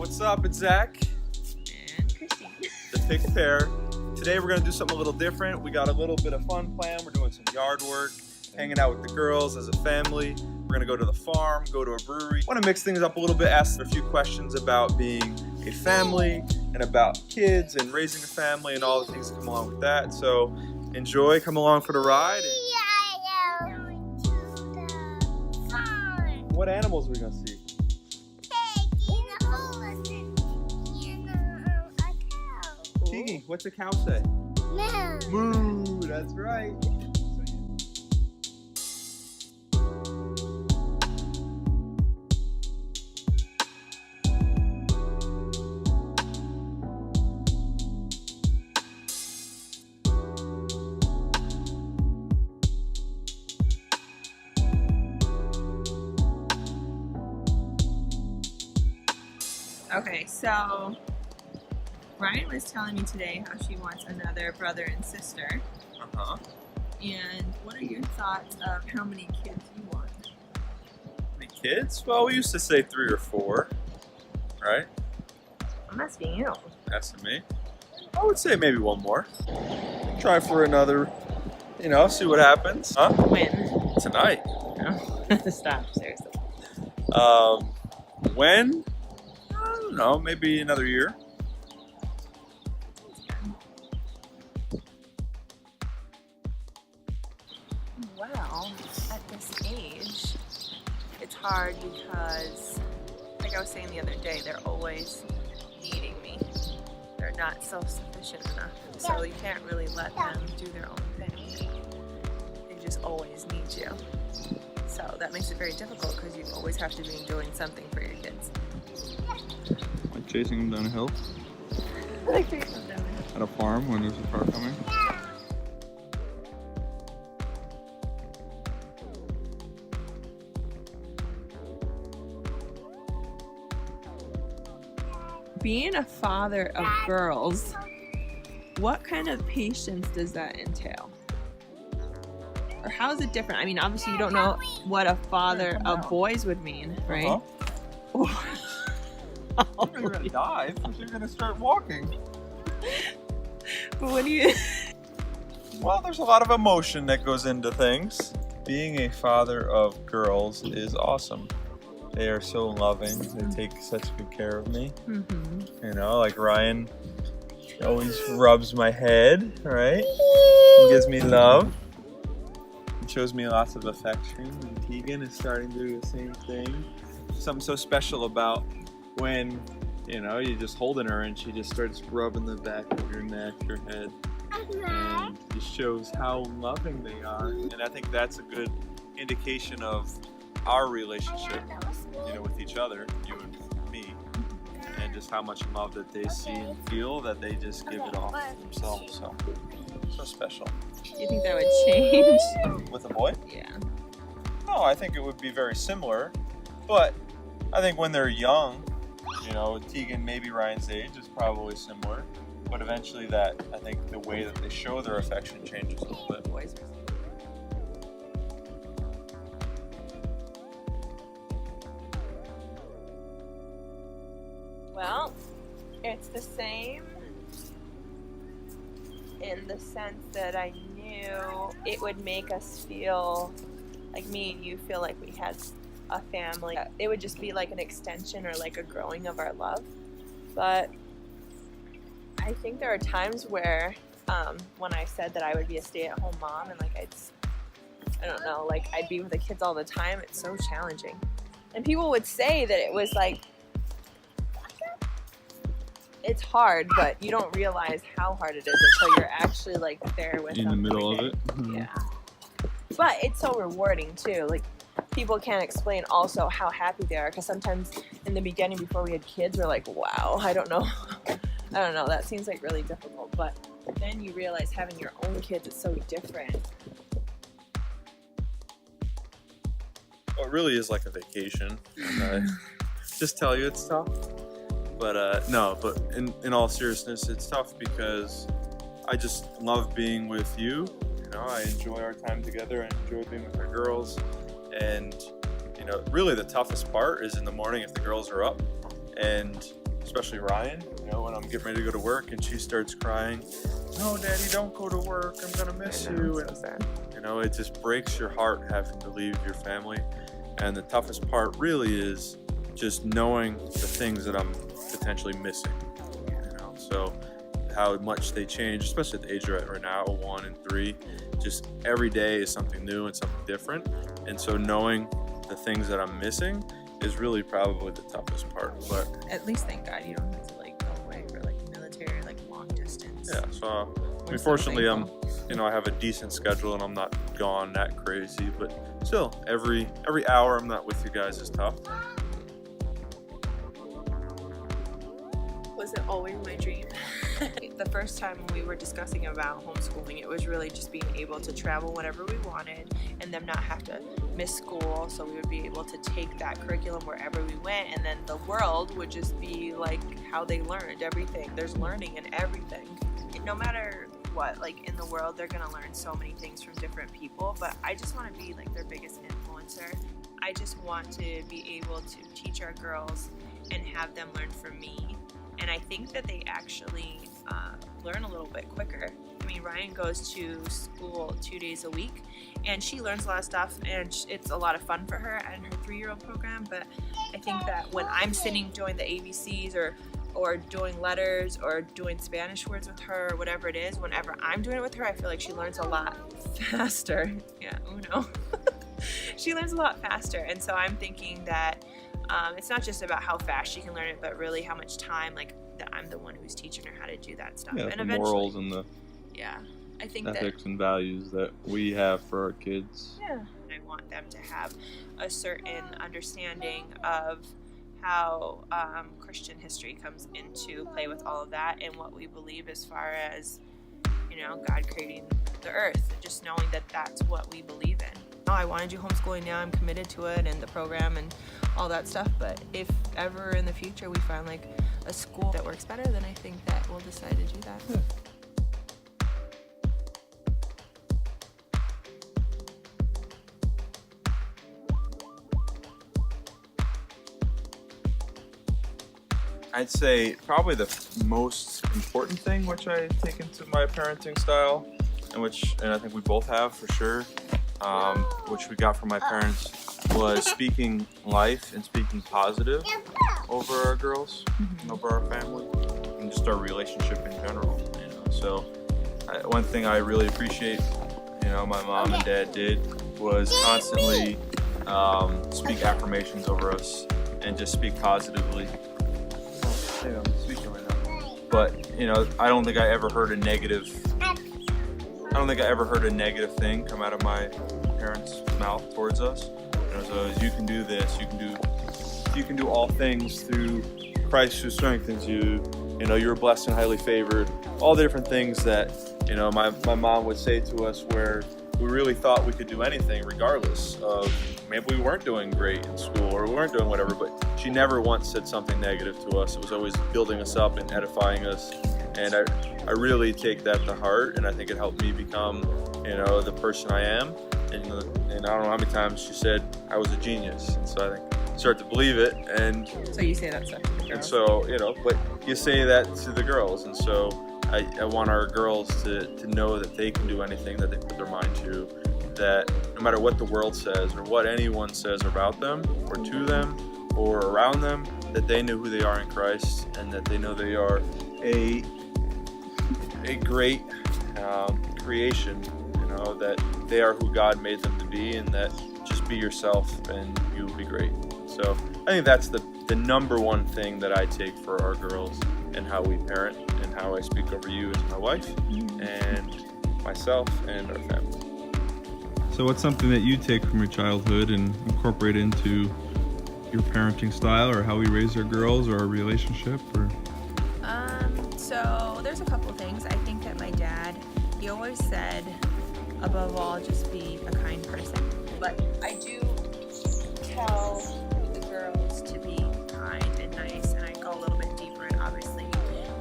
What's up? It's Zach, And Christine. the picked pair. Today we're gonna do something a little different. We got a little bit of fun planned. We're doing some yard work, hanging out with the girls as a family. We're gonna go to the farm, go to a brewery. Want to mix things up a little bit, ask a few questions about being a family and about kids and raising a family and all the things that come along with that. So enjoy, come along for the ride. What animals are we gonna see? Tiggy, what's a cow say? Moo, that's right. Okay, so Ryan was telling me today how she wants another brother and sister. Uh-huh. And what are your thoughts of how many kids you want? Any kids? Well, we used to say 3 or 4, right? I'm asking you. Asking me. I would say maybe one more. Try for another, see what happens. Huh? When? Tonight. No. Stop, seriously. When? I don't know, maybe another year. Well, at this age, it's hard because, like I was saying the other day, they're always needing me. They're not self-sufficient enough, so you can't really let them do their own thing. They just always need you. So that makes it very difficult because you always have to be doing something for your kids. Like chasing them down a hill Like chasing them down. at a farm when there's a car coming. Being a father of girls, what kind of patience does that entail? Or how is it different? I mean, obviously you don't know what a father of boys would mean, right? You're gonna die because you're gonna start walking. But what do you... Well, there's a lot of emotion that goes into things. Being a father of girls is awesome. They are so loving. They take such good care of me. Mm-hmm. Like Ryan always rubs my head, right? He gives me love. He shows me lots of affection. And Tegan is starting to do the same thing. Something so special about when, you're just holding her and she just starts rubbing the back of your neck, your head. And it shows how loving they are. And I think that's a good indication of our relationship, with each other, you and me, and just how much love that they see and feel that they just give it all themselves. So special. Do you think that would change? With a boy? Yeah. No, I think it would be very similar, but I think when they're young, Tegan, maybe Ryan's age, is probably similar, but eventually I think the way that they show their affection changes a little bit. Boys. Well, it's the same in the sense that I knew it would make us feel like me and you feel like we had a family. It would just be like an extension or like a growing of our love. But I think there are times where when I said that I would be a stay-at-home mom and I'd be with the kids all the time, it's so challenging. And people would say that it was like, it's hard, but you don't realize how hard it is until you're actually like there with them. In the middle of it. Yeah. But it's so rewarding too. Like, people can't explain also how happy they are, because sometimes in the beginning before we had kids, we're like, wow, I don't know, that seems like really difficult. But then you realize having your own kids is so different. Well, it really is like a vacation. Just tell you it's tough. But in all seriousness, it's tough because I just love being with you. I enjoy our time together. I enjoy being with our girls. And, really the toughest part is in the morning if the girls are up and especially Ryan, when I'm getting ready to go to work and she starts crying, "No, Daddy, don't go to work. I'm gonna miss you." So sad. It just breaks your heart having to leave your family. And the toughest part really is just knowing the things that I'm potentially missing. So how much they change, especially at the age right now, 1 and 3. Just every day is something new and something different. And so knowing the things that I'm missing is really probably the toughest part. But at least thank God you don't have to go away for military, long distance. Yeah, so fortunately I have a decent schedule and I'm not gone that crazy, but still every hour I'm not with you guys is tough. Was it always my dream? The first time we were discussing about homeschooling, it was really just being able to travel whenever we wanted and them not have to miss school, so we would be able to take that curriculum wherever we went, and then the world would just be how they learned everything. There's learning in everything. No matter what, in the world, they're going to learn so many things from different people, but I just want to be their biggest influencer. I just want to be able to teach our girls and have them learn from me. And I think that they actually learn a little bit quicker. Ryan goes to school 2 days a week, and she learns a lot of stuff, and it's a lot of fun for her and her 3-year-old program. But I think that when I'm sitting doing the ABCs or doing letters or doing Spanish words with her or whatever it is, whenever I'm doing it with her, I feel like she learns a lot faster. Yeah, uno. She learns a lot faster, and so I'm thinking that it's not just about how fast she can learn it, but really how much time, that I'm the one who's teaching her how to do that stuff. Yeah, and the eventually, morals and the I think ethics and values that we have for our kids. Yeah, I want them to have a certain understanding of how Christian history comes into play with all of that, and what we believe as far as God creating the earth, just knowing that that's what we believe in. I want to do homeschooling now. I'm committed to it and the program and all that stuff. But if ever in the future we find a school that works better, then I think that we'll decide to do that. Yeah. I'd say probably the most important thing which I take into my parenting style, and I think we both have for sure, which we got from my parents, was speaking life and speaking positive over our girls, over our family, and just our relationship in general. So one thing I really appreciate, my mom and dad did was constantly speak affirmations over us and just speak positively. I'm speaking right now. But I don't think I ever heard a negative thing come out of my parents' mouth towards us. So you can do this, you can do all things through Christ who strengthens you. You're blessed and highly favored. All the different things that my mom would say to us, where we really thought we could do anything regardless of maybe we weren't doing great in school or we weren't doing whatever, but she never once said something negative to us. It was always building us up and edifying us. And I really take that to heart, and I think it helped me become, the person I am. And I don't know how many times she said I was a genius. And so I think I start to believe it. And so you say that stuff to the girls? And so, but you say that to the girls. And so I want our girls to know that they can do anything that they put their mind to, that no matter what the world says or what anyone says about them or to them or around them, that they know who they are in Christ, and that they know they are a great creation, that they are who God made them to be, and that just be yourself and you will be great. So I think that's the number one thing that I take for our girls and how we parent and how I speak over you as my wife and myself and our family. So what's something that you take from your childhood and incorporate into your parenting style, or how we raise our girls, or our relationship? Or so there's a couple things. I think that my dad, he always said, above all, just be a kind person. But I do tell the girls to be kind and nice, and I go a little bit deeper, and obviously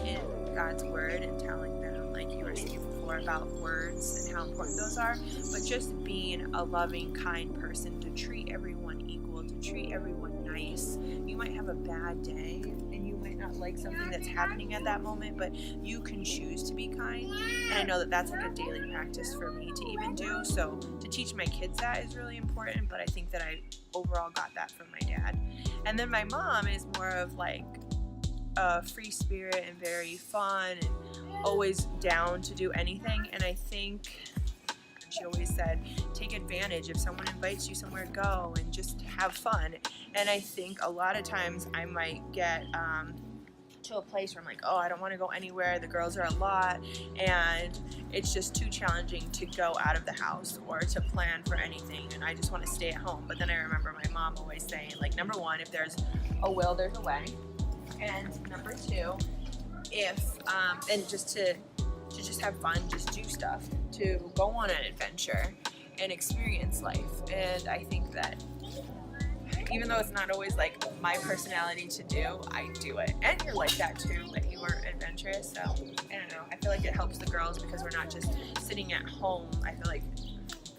in God's word, and telling them, like you were saying before, about words and how important those are, but just being a loving, kind person, to treat everyone equal, to treat everyone nice. nice. You might have a bad day and you might not like something that's happening at that moment, but you can choose to be kind. And I know that that's like a daily practice for me to even do. So to teach my kids that is really important, but I think that I overall got that from my dad. And then my mom is more of like a free spirit and very fun and always down to do anything. And I think she always said, take advantage. If someone invites you somewhere, go and just have fun. And I think a lot of times I might get to a place where I'm like, oh, I don't want to go anywhere. The girls are a lot and it's just too challenging to go out of the house or to plan for anything. And I just want to stay at home. But then I remember my mom always saying, like, number one, if there's a will, there's a way. And number two, if, and just to just have fun, just do stuff, to go on an adventure and experience life. And I think that even though it's not always like my personality to do, I do it. And you're like that too, like you are adventurous. So I don't know, I feel like it helps the girls because we're not just sitting at home. I feel like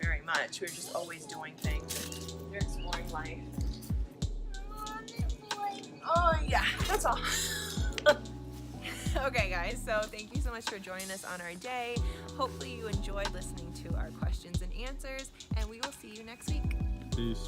very much we're just always doing things. We're exploring life. Oh yeah, that's all. Okay guys, so thank you so much for joining us on our day. Hopefully you enjoyed listening to our questions and answers, and we will see you next week. Peace.